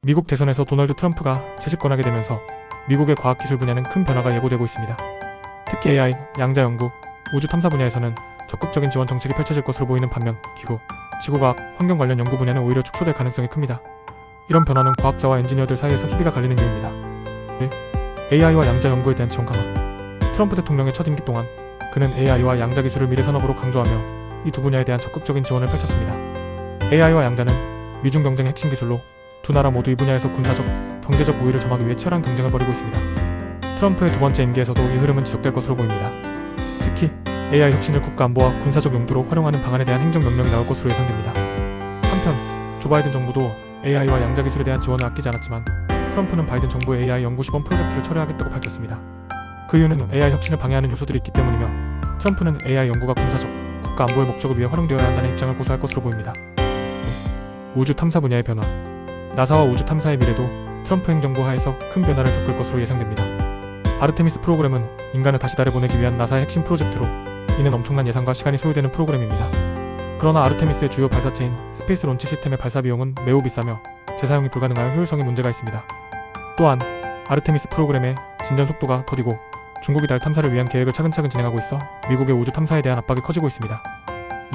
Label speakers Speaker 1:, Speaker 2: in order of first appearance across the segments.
Speaker 1: 미국 대선에서 도널드 트럼프가 재집권하게 되면서 미국의 과학기술 분야는 큰 변화가 예고되고 있습니다. 특히 AI, 양자 연구, 우주 탐사 분야에서는 적극적인 지원 정책이 펼쳐질 것으로 보이는 반면 기후, 지구과학, 환경 관련 연구 분야는 오히려 축소될 가능성이 큽니다. 이런 변화는 과학자와 엔지니어들 사이에서 희비가 갈리는 이유입니다. 1. AI와 양자 연구에 대한 지원 강화. 트럼프 대통령의 첫 임기 동안 그는 AI와 양자 기술을 미래 산업으로 강조하며 이 두 분야에 대한 적극적인 지원을 펼쳤습니다. AI와 양자는 미중 경쟁의 핵심 기술로 두 나라 모두 이 분야에서 군사적, 경제적 우위를 점하기 위해 치열한 경쟁을 벌이고 있습니다. 트럼프의 두 번째 임기에서도 이 흐름은 지속될 것으로 보입니다. 특히 AI 혁신을 국가 안보와 군사적 용도로 활용하는 방안에 대한 행정명령이 나올 것으로 예상됩니다. 한편 조 바이든 정부도 AI와 양자 기술에 대한 지원을 아끼지 않았지만 트럼프는 바이든 정부의 AI 연구 시범 프로젝트를 철회하겠다고 밝혔습니다. 그 이유는 AI 혁신을 방해하는 요소들이 있기 때문이며 트럼프는 AI 연구가 군사적, 국가 안보의 목적을 위해 활용되어야 한다는 입장을 고수할 것으로 보입니다. 우주 탐사 분야의 변화. 나사와 우주 탐사의 미래도 트럼프 행정부 하에서 큰 변화를 겪을 것으로 예상됩니다. 아르테미스 프로그램은 인간을 다시 달에 보내기 위한 나사의 핵심 프로젝트로 이는 엄청난 예산과 시간이 소요되는 프로그램입니다. 그러나 아르테미스의 주요 발사체인 스페이스 론치 시스템의 발사 비용은 매우 비싸며 재사용이 불가능하여 효율성에 문제가 있습니다. 또한 아르테미스 프로그램의 진전 속도가 더디고 중국이 달 탐사를 위한 계획을 차근차근 진행하고 있어 미국의 우주 탐사에 대한 압박이 커지고 있습니다.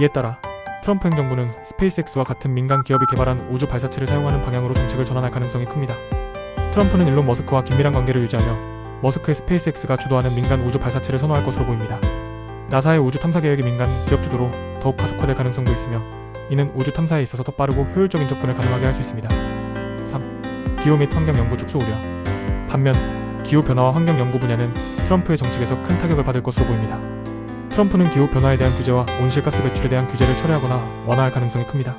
Speaker 1: 이에 따라 트럼프 행정부는 스페이스X와 같은 민간 기업이 개발한 우주 발사체를 사용하는 방향으로 정책을 전환할 가능성이 큽니다. 트럼프는 일론 머스크와 긴밀한 관계를 유지하며 머스크의 스페이스X가 주도하는 민간 우주 발사체를 선호할 것으로 보입니다. 나사의 우주 탐사 계획이 민간 기업 주도로 더욱 가속화될 가능성도 있으며 이는 우주 탐사에 있어서 더 빠르고 효율적인 접근을 가능하게 할 수 있습니다. 3. 기후 및 환경 연구 축소 우려. 반면 기후변화와 환경 연구 분야는 트럼프의 정책에서 큰 타격을 받을 것으로 보입니다. 트럼프는 기후변화에 대한 규제와 온실가스 배출에 대한 규제를 철회하거나 완화할 가능성이 큽니다.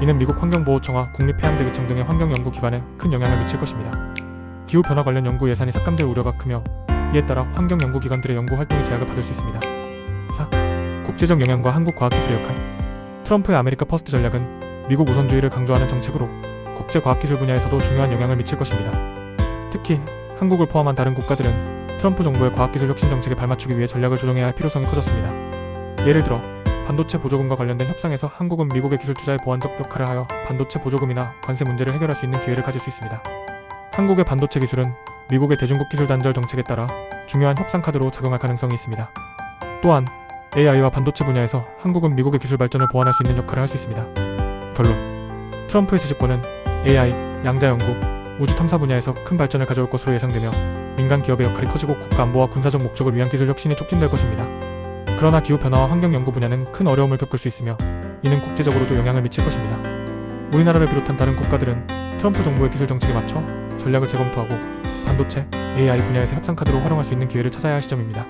Speaker 1: 이는 미국 환경보호청과 국립해양대기청 등의 환경연구기관에 큰 영향을 미칠 것입니다. 기후변화 관련 연구 예산이 삭감될 우려가 크며 이에 따라 환경연구기관들의 연구활동이 제약을 받을 수 있습니다. 4. 국제적 영향과 한국과학기술의 역할. 트럼프의 아메리카 퍼스트 전략은 미국 우선주의를 강조하는 정책으로 국제과학기술 분야에서도 중요한 영향을 미칠 것입니다. 특히 한국을 포함한 다른 국가들은 트럼프 정부의 과학기술 혁신 정책에 발맞추기 위해 전략을 조정해야 할 필요성이 커졌습니다. 예를 들어 반도체 보조금과 관련된 협상에서 한국은 미국의 기술 투자에 보완적 역할을 하여 반도체 보조금이나 관세 문제를 해결할 수 있는 기회를 가질 수 있습니다. 한국의 반도체 기술은 미국의 대중국 기술 단절 정책에 따라 중요한 협상 카드로 작용할 가능성이 있습니다. 또한 AI와 반도체 분야에서 한국은 미국의 기술 발전을 보완할 수 있는 역할을 할 수 있습니다. 결론. 트럼프의 재집권은 AI, 양자 연구, 우주 탐사 분야에서 큰 발전을 가져올 것으로 예상되며 민간 기업의 역할이 커지고 국가 안보와 군사적 목적을 위한 기술 혁신이 촉진될 것입니다. 그러나 기후변화와 환경 연구 분야는 큰 어려움을 겪을 수 있으며 이는 국제적으로도 영향을 미칠 것입니다. 우리나라를 비롯한 다른 국가들은 트럼프 정부의 기술 정책에 맞춰 전략을 재검토하고 반도체, AI 분야에서 협상 카드로 활용할 수 있는 기회를 찾아야 할 시점입니다.